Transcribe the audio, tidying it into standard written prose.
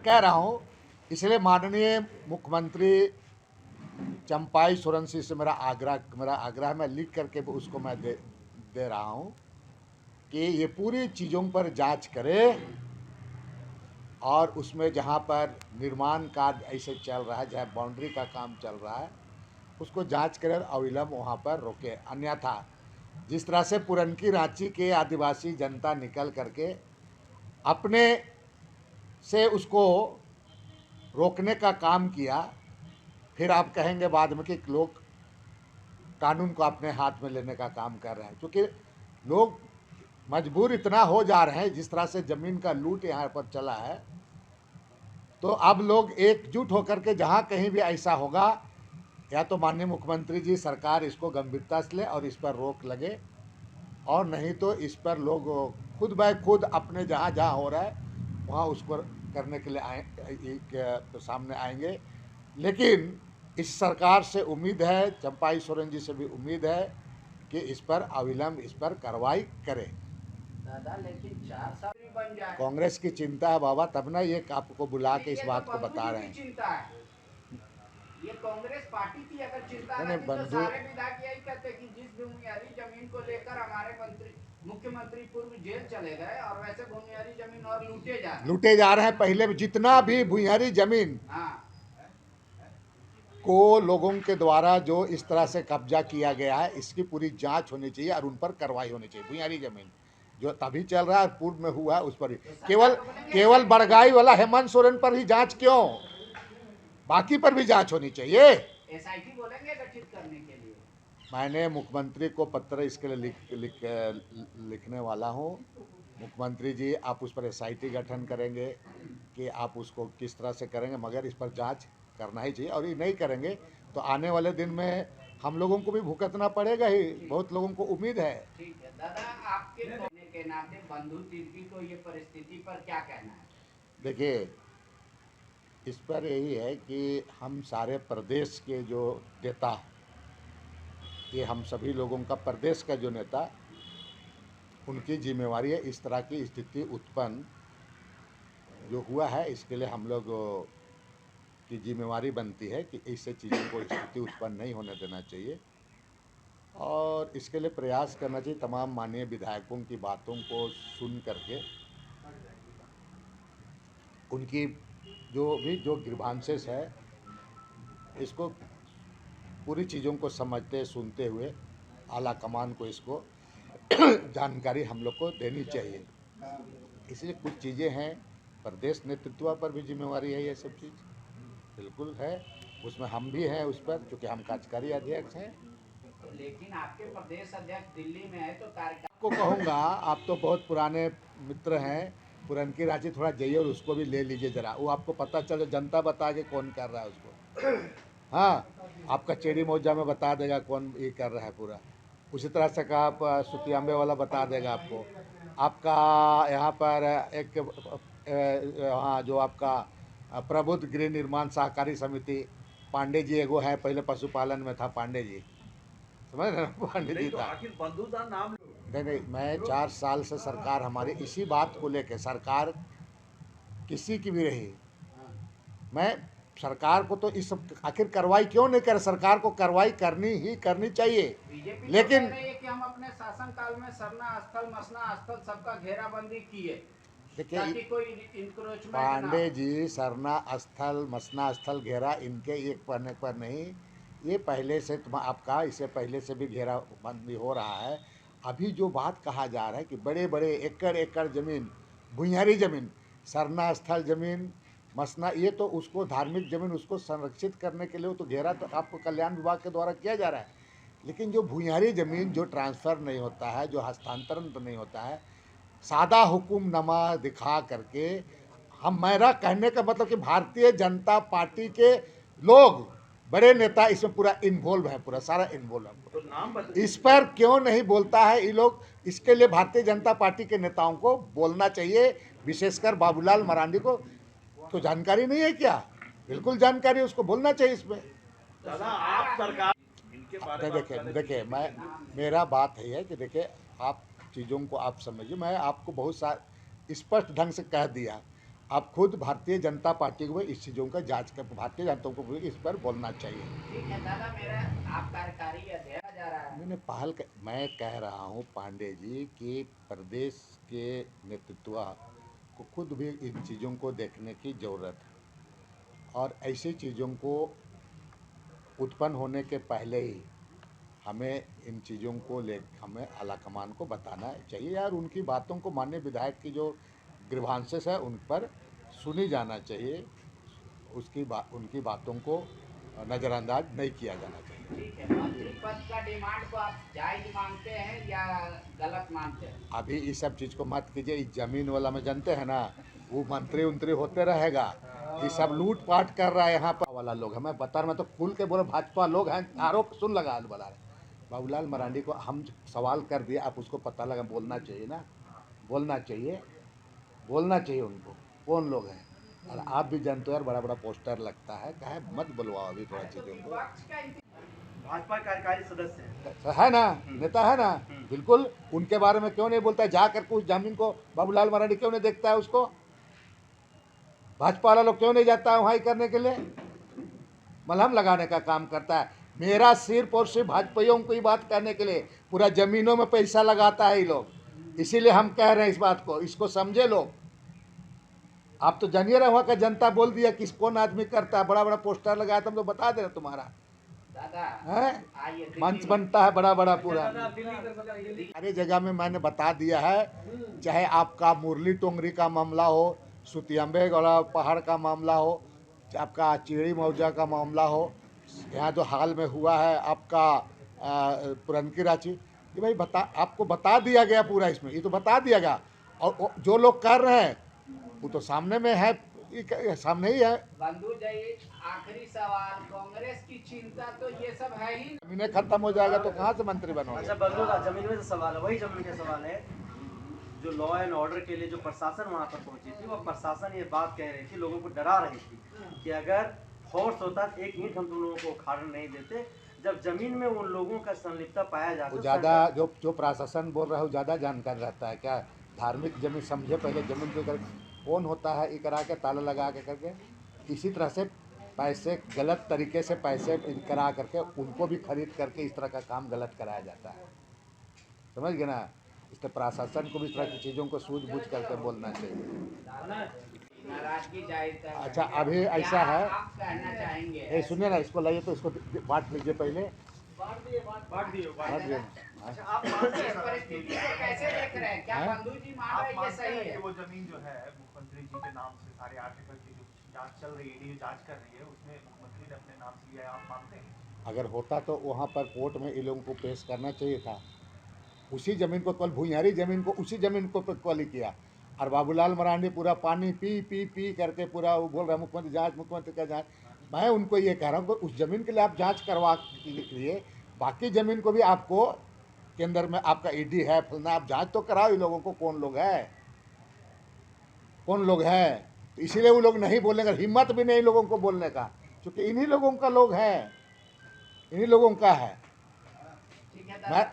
कह रहा हूँ, इसलिए माननीय मुख्यमंत्री चंपाई सोरेन सिंह से मेरा आग्रह मैं लिख करके उसको मैं दे रहा हूँ कि ये पूरी चीज़ों पर जांच करे और उसमें जहाँ पर निर्माण कार्य ऐसे चल रहा है, जहाँ बाउंड्री का काम चल रहा है, उसको जांच करे और अविलंब वहाँ पर रोके। अन्यथा जिस तरह से पुरनकी रांची के आदिवासी जनता निकल करके अपने से उसको रोकने का काम किया, फिर आप कहेंगे बाद में कि लोग कानून को अपने हाथ में लेने का काम कर रहे हैं, क्योंकि लोग मजबूर इतना हो जा रहे हैं। जिस तरह से ज़मीन का लूट यहाँ पर चला है, तो अब लोग एकजुट होकर के जहाँ कहीं भी ऐसा होगा, या तो माननीय मुख्यमंत्री जी सरकार इसको गंभीरता से ले और इस पर रोक लगे, और नहीं तो इस पर लोग खुद ब खुद अपने जहाँ जहाँ हो रहा है वहाँ उसको करने के लिए सामने आएंगे। लेकिन इस सरकार से उम्मीद है, चंपाई सोरेन जी से भी उम्मीद है कि इस पर अविलंब इस पर कार्रवाई करे। दादा लेकिन 4 साल बन जाए। कांग्रेस की चिंता है बाबा, तब ना ये आपको बुला के इस बात को बता रहे हैं। चिंता है, ये कांग्रेस पार्टी की अगर चिंता नहीं रहती तो बंधु, सारे विधायक यही कहते कि जिस भूमियारी जमीन को लेकर हमारे मुख्यमंत्री पूर्व जेल चले गए और वैसे भूमियारी जमीन और लूटे जा रहे हैं। पहले जितना भी भूमियारी जमीन को लोगों के द्वारा जो इस तरह से कब्जा किया गया है, इसकी पूरी जांच होनी चाहिए और उन पर कार्रवाई होनी चाहिए। भूमियारी जमीन जो तभी चल रहा है पूर्व में हुआ है उस पर ही, केवल बड़गाई वाला हेमंत सोरेन पर ही जांच क्यों, बाकी पर भी जांच होनी चाहिए। एसआईटी बोलेंगे गठित करने के लिए। मैंने मुख्यमंत्री को पत्र इसके लिए लिखने वाला हूँ। मुख्यमंत्री जी, आप उस पर एसआईटी गठन करेंगे कि आप उसको किस तरह से करेंगे, मगर इस पर जांच करना ही चाहिए। और ये नहीं करेंगे तो आने वाले दिन में हम लोगों को भी भुगतना पड़ेगा ही। बहुत लोगों को उम्मीद है। ठीक है दादा, आपके कहने के नाते बंधु तिर्की को ये परिस्थिति पर क्या कहना है? देखिए, इस पर यही है कि हम सारे प्रदेश के जो नेता, ये हम सभी लोगों का प्रदेश का जो नेता, उनकी जिम्मेवारी है। इस तरह की स्थिति उत्पन्न जो हुआ है, इसके लिए हम लोग की जिम्मेवारी बनती है कि ऐसे चीज़ों को स्थिति उत्पन्न नहीं होने देना चाहिए, और इसके लिए प्रयास करना चाहिए। तमाम माननीय विधायकों की बातों को सुन करके उनकी जो ग्रीवांसेस है, इसको पूरी चीज़ों को समझते सुनते हुए आला कमान को इसको जानकारी हम लोग को देनी चाहिए। इसलिए कुछ चीज़ें हैं, प्रदेश नेतृत्व पर भी जिम्मेवारी है, ये सब चीज़ बिल्कुल है, उसमें हम भी हैं उस पर, क्योंकि हम कार्यकारी अध्यक्ष हैं। लेकिन आपके प्रदेश अध्यक्ष दिल्ली में है तो आपको कहूँगा, आप तो बहुत पुराने मित्र हैं, पुरनकी रांची थोड़ा जाइए और उसको भी ले लीजिए जरा, वो आपको पता चले, जनता बता के कौन कर रहा है उसको। हाँ, आपका चेरी मौजा में बता देगा कौन ये कर रहा है पूरा। उसी तरह से का आप सुतियाम्बे वाला बता देगा आपको। आपका यहाँ पर एक हाँ, जो आपका प्रबुद्ध गृह निर्माण सहकारी समिति, पांडे जी एगो है, पहले पशुपालन में था पांडे जी, समझ रहे हैं, पांडे जी था। आखिर बंधु का नाम नहीं, मैं 4 साल से सरकार हमारी इसी बात को लेकर, सरकार किसी की भी रही, मैं सरकार को तो इस आखिर कार्रवाई क्यों नहीं करे, सरकार को कार्रवाई करनी चाहिए। लेकिन कि हम अपने शासन काल में सरना स्थल मसना स्थल सबका घेराबंदी किए, देखिए, कोई इंक्रोचमेंट पांडे जी सरना स्थल मसना स्थल घेरा इनके एक पन्ने पर नहीं, ये पहले से आपका इससे पहले से भी घेराबंदी हो रहा है। अभी जो बात कहा जा रहा है कि बड़े बड़े एकड़ एकड़ जमीन, भुइयारी जमीन, सरना स्थल जमीन, मसना, ये तो उसको धार्मिक जमीन उसको संरक्षित करने के लिए तो घेरा तो आपको कल्याण विभाग के द्वारा किया जा रहा है। लेकिन जो भुइयारी जमीन जो ट्रांसफ़र नहीं होता है, जो हस्तांतरण तो नहीं होता है, सादा हुक्मनामा दिखा करके, हम, मेरा कहने का मतलब कि भारतीय जनता पार्टी के लोग, बड़े नेता इसमें पूरा इन्वॉल्व है, पूरा सारा इन्वॉल्व है। तो इस पर क्यों नहीं बोलता है ये लोग? इसके लिए भारतीय जनता पार्टी के नेताओं को बोलना चाहिए, विशेषकर बाबूलाल मरांडी को। तो जानकारी नहीं है क्या? बिल्कुल जानकारी, उसको बोलना चाहिए इसमें। दादा आप सरकार इनके बारे में देखिए मेरा बात है कि देखिए, आप चीज़ों को आप समझिए, मैं आपको बहुत स्पष्ट ढंग से कह दिया। अब खुद भारतीय जनता पार्टी को इस चीज़ों का जांच कर भारतीय जनता को इस पर बोलना चाहिए। ठीक है दादा, मेरा आप कार्यकारी अध्यक्ष जा रहा है। मैं कह रहा हूँ पांडे जी कि प्रदेश के नेतृत्व को खुद भी इन चीज़ों को देखने की ज़रूरत है और ऐसी चीज़ों को उत्पन्न होने के पहले ही हमें इन चीज़ों को हमें आलाकमान को बताना चाहिए और उनकी बातों को माननीय विधायक की जो ग्रीवांसेस है उन पर सुनी जाना चाहिए, उनकी बातों को नज़रअंदाज नहीं किया जाना चाहिए। ठीक है, मंत्री पद का डिमांड को आप जायज मानते हैं या गलत मानते हैं? अभी इस सब चीज़ को मत कीजिए। इस जमीन वाला में जानते हैं ना, वो मंत्री उंत्री होते रहेगा, ये सब लूट पाट कर रहा है यहाँ पर वाला लोग। हमें बता रहे, मैं तो खुल के बोले भाजपा लोग हैं, आरोप सुन लगा बता रहे। बाबूलाल मरांडी को हम सवाल कर दिए, आप उसको पता लगा, बोलना चाहिए ना, बोलना चाहिए उनको कौन लोग हैं। और आप भी जानते हो यार, बड़ा बड़ा पोस्टर लगता है, कहे मत बुलवाओ अभी थोड़ा चीज़ों को। भाजपा कार्यकारी सदस्य है ना, नेता है ना, बिल्कुल उनके बारे में क्यों नहीं बोलता है? जा करके उस जमीन को बाबूलाल मरांडी क्यों नहीं देखता है? उसको भाजपा वाला लोग क्यों नहीं जाता है वहाँ ही करने के लिए? मलहम लगाने का काम करता है। मेरा सिर्फ और सिर्फ भाजपाइयों को ही बात करने के लिए, पूरा जमीनों में पैसा लगाता है ये लोग। इसीलिए हम कह रहे हैं इस बात को, इसको समझे लोग। आप तो जानिए रहे, वहाँ का जनता बोल दिया किस कौन आदमी करता है, बड़ा बड़ा पोस्टर लगाया, तुम तो बता दे रहे तुम्हारा है मंच बनता है बड़ा बड़ा पूरा। सारी जगह में मैंने बता दिया है, चाहे आपका मुरली टोंगरी का मामला हो, सुतियम्बे गौड़ा पहाड़ का मामला हो, आपका चिड़ी मौजा का मामला हो, यहाँ जो हाल में हुआ है आपका पुरनकी रांची, ये भाई आपको बता दिया गया पूरा, इसमें ये तो बता दिया गया। और जो लोग कर रहे हैं वो तो सामने में है, सामने ही है। बंधु जी, आखिरी सवाल, कांग्रेस की चिंता तो ये सब है ही। जमीनें खत्म हो जाएगा तो कहाँ से मंत्री बनोगे? अच्छा बंधु का जमीन में सवाल है, वही जमीन का सवाल है। जो लॉ एंड ऑर्डर के लिए जो प्रशासन वहाँ पर पहुंची थी, वो प्रशासन ये बात कह रही थी, लोगों को डरा रही थी कि अगर फोर्स होता एक ईंट हम तुम लोगों को उखाड़ने नहीं देते। जब जमीन में उन लोगों का संलिप्तता पाया जाता, ज़्यादा जो प्रशासन बोल रहा है वो ज़्यादा जानकार रहता है क्या? धार्मिक जमीन समझे, पहले जमीन पे कौन होता है ये करा के ताला लगा के करके, इसी तरह से पैसे गलत तरीके से पैसे करा करके उनको भी खरीद करके इस तरह का काम गलत कराया जाता है, समझ गए ना? इसलिए प्रशासन को भी इस तरह की चीज़ों को सूझबूझ करके बोलना चाहिए। नाराजगी जाहिर कर रहे हैं। अच्छा, अभी ऐसा है, आप कहना चाहेंगे? ये सुनिए ना, इसको लाइए तो इसको बांट लीजिए पहले, बांट दिए बांट दिए। अच्छा, आप मानते इस हैं परिस्थिति को कैसे देख रहे हैं? क्या हैं? बंधु जी मान आप रहे हैं ये मानते सही हैं है? कि वो जमीन जो है मुख्यमंत्री जी के नाम से सारे आर्टिकल की जो जांच चल रही है, ईडी जांच कर रही है, उसमें मुख्यमंत्री ने अपने नाम से लिया है, आप मानते हैं? अगर होता तो वहाँ पर कोर्ट में इन लोगों को पेश करना चाहिए था। उसी ज़मीन को कल भुइयारी ज़मीन को उसी ज़मीन को कल किया, और बाबूलाल मरांडी पूरा पानी पी पी पी करके पूरा वो बोल रहा है मुख्यमंत्री का जांच। मैं उनको ये कह रहा हूँ कि उस ज़मीन के लिए आप जांच करवा लिए, बाकी ज़मीन को भी आपको केंद्र में आपका ईडी है फलना, आप जांच तो कराओ इन लोगों को कौन लोग है। तो इसीलिए वो लोग नहीं बोलेंगे, हिम्मत भी नहीं लोगों को बोलने का, क्योंकि इन्हीं लोगों का लोग है, इन्हीं लोगों का है। ठीक है मैं दादा।